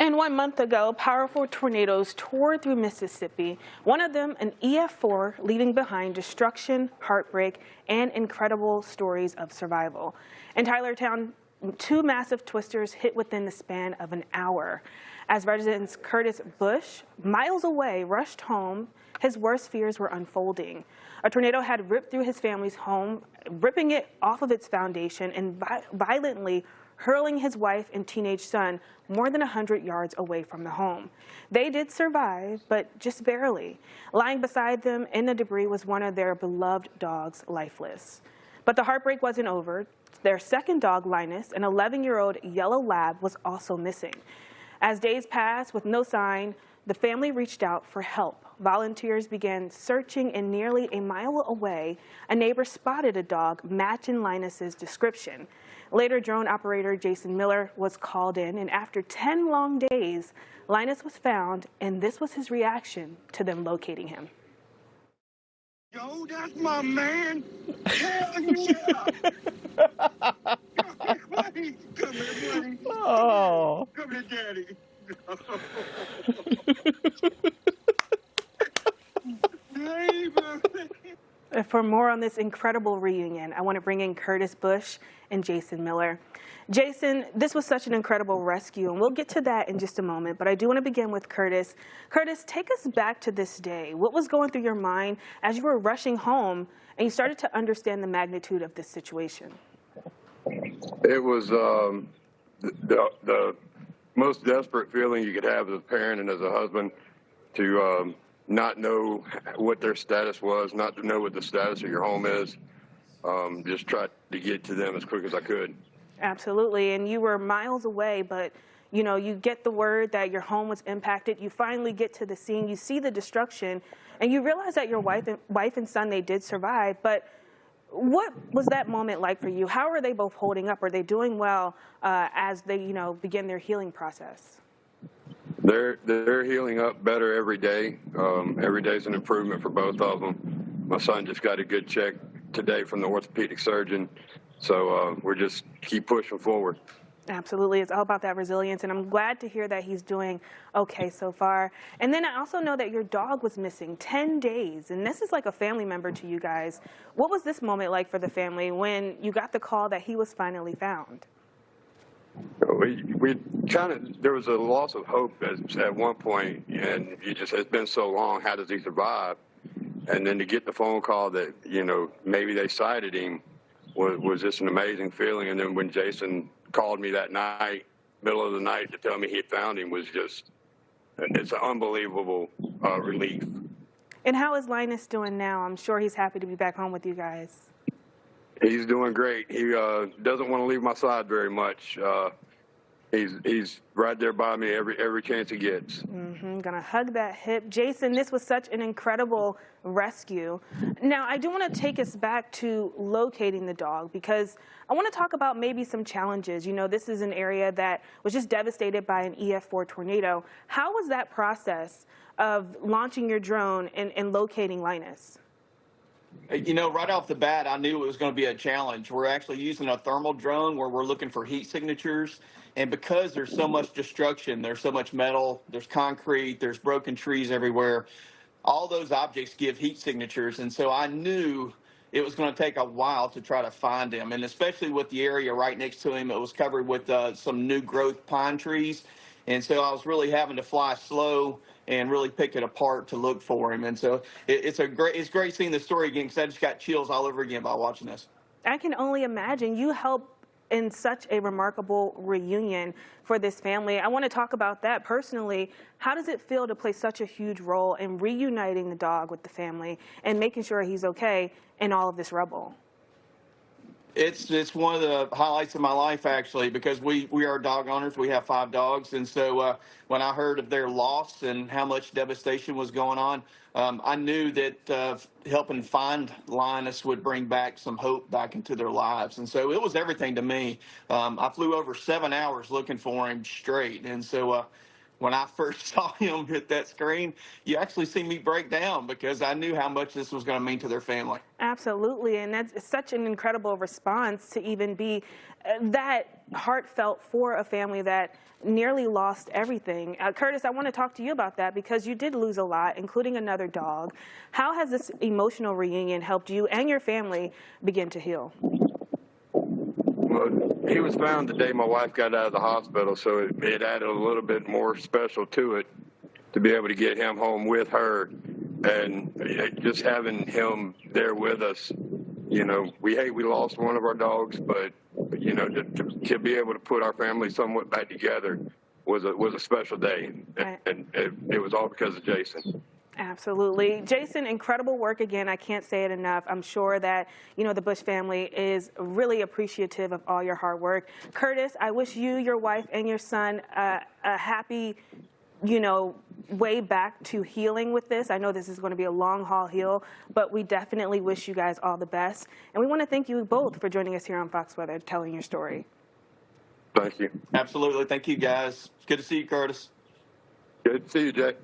And 1 month ago, powerful tornadoes tore through Mississippi, one of them an EF4, leaving behind destruction, heartbreak, and incredible stories of survival. In Tylertown, two massive twisters hit within the span of an hour. As residents Curtis Bush, miles away, rushed home, his worst fears were unfolding. A tornado had ripped through his family's home, ripping it off of its foundation and violently hurling his wife and teenage son more than 100 yards away from the home. They did survive, but just barely. Lying beside them in the debris was one of their beloved dogs, lifeless. But the heartbreak wasn't over. Their second dog, Linus, an 11-year-old yellow lab, was also missing. As days passed with no sign, the family reached out for help. Volunteers began searching, and nearly a mile away, a neighbor spotted a dog matching Linus's description. Later, drone operator Jason Miller was called in, and after 10 long days, Linus was found, and this was his reaction to them locating him. Yo, that's my man. Hell yeah. Come here, buddy. Oh. Come here, daddy. Hey, baby. For more on this incredible reunion, I want to bring in Curtis Bush and Jason Miller. Jason, this was such an incredible rescue, and we'll get to that in just a moment, but I do want to begin with Curtis. Curtis, take us back to this day. What was going through your mind as you were rushing home and you started to understand the magnitude of this situation? It was the most desperate feeling you could have as a parent and as a husband to not know what their status was, not to know what the status of your home is. Just try to get to them as quick as I could. Absolutely, and you were miles away, but you know, you get the word that your home was impacted. You finally get to the scene, you see the destruction, and you realize that your wife and son, they did survive. But what was that moment like for you? How are they both holding up? Are they doing well as they, begin their healing process? They're healing up better every day. Every day is an improvement for both of them. My son just got a good check today from the orthopedic surgeon, so we're just keep pushing forward. Absolutely. It's all about that resilience, and I'm glad to hear that he's doing okay so far. And then I also know that your dog was missing 10 days, and this is like a family member to you guys. What was this moment like for the family when you got the call that he was finally found? We kind of, there was a loss of hope at one point, and it's been so long, how does he survive? And then to get the phone call that, maybe they sighted him was just an amazing feeling. And then when Jason called me that night, middle of the night, to tell me he had found him it's an unbelievable relief. And how is Linus doing now? I'm sure he's happy to be back home with you guys. He's doing great. He doesn't want to leave my side very much. He's right there by me every chance he gets. Gonna hug that hip. Jason, this was such an incredible rescue. Now, I do want to take us back to locating the dog, because I want to talk about maybe some challenges. This is an area that was just devastated by an EF4 tornado. How was that process of launching your drone and locating Linus? Right off the bat, I knew it was going to be a challenge. We're actually using a thermal drone where we're looking for heat signatures. And because there's so much destruction, there's so much metal, there's concrete, there's broken trees everywhere, all those objects give heat signatures. And so I knew it was going to take a while to try to find him. And especially with the area right next to him, it was covered with some new growth pine trees. And so I was really having to fly slow and really pick it apart to look for him. And so it's great seeing the story again, because I just got chills all over again by watching this. I can only imagine. You helped in such a remarkable reunion for this family. I want to talk about that personally. How does it feel to play such a huge role in reuniting the dog with the family and making sure he's okay in all of this rubble? It's one of the highlights of my life, actually, because we are dog owners. We have 5 dogs. And so when I heard of their loss and how much devastation was going on, I knew that helping find Linus would bring back some hope back into their lives. And so it was everything to me. I flew over 7 hours looking for him straight. And so when I first saw him hit that screen, you actually see me break down because I knew how much this was going to mean to their family. Absolutely, and that's such an incredible response to even be that heartfelt for a family that nearly lost everything. Curtis, I want to talk to you about that because you did lose a lot, including another dog. How has this emotional reunion helped you and your family begin to heal? Well, he was found the day my wife got out of the hospital, so it added a little bit more special to it to be able to get him home with her, and just having him there with us. You know, we lost one of our dogs, but you know, to be able to put our family somewhat back together was a special day, and it was all because of Jason. Absolutely. Jason, incredible work again. I can't say it enough. I'm sure that, you know, the Bush family is really appreciative of all your hard work. Curtis, I wish you, your wife, and your son a happy, you know, way back to healing with this. I know this is going to be a long haul heal, but we definitely wish you guys all the best. And we want to thank you both for joining us here on Fox Weather, telling your story. Thank you. Absolutely. Thank you, guys. It's good to see you, Curtis. Good to see you, Jay.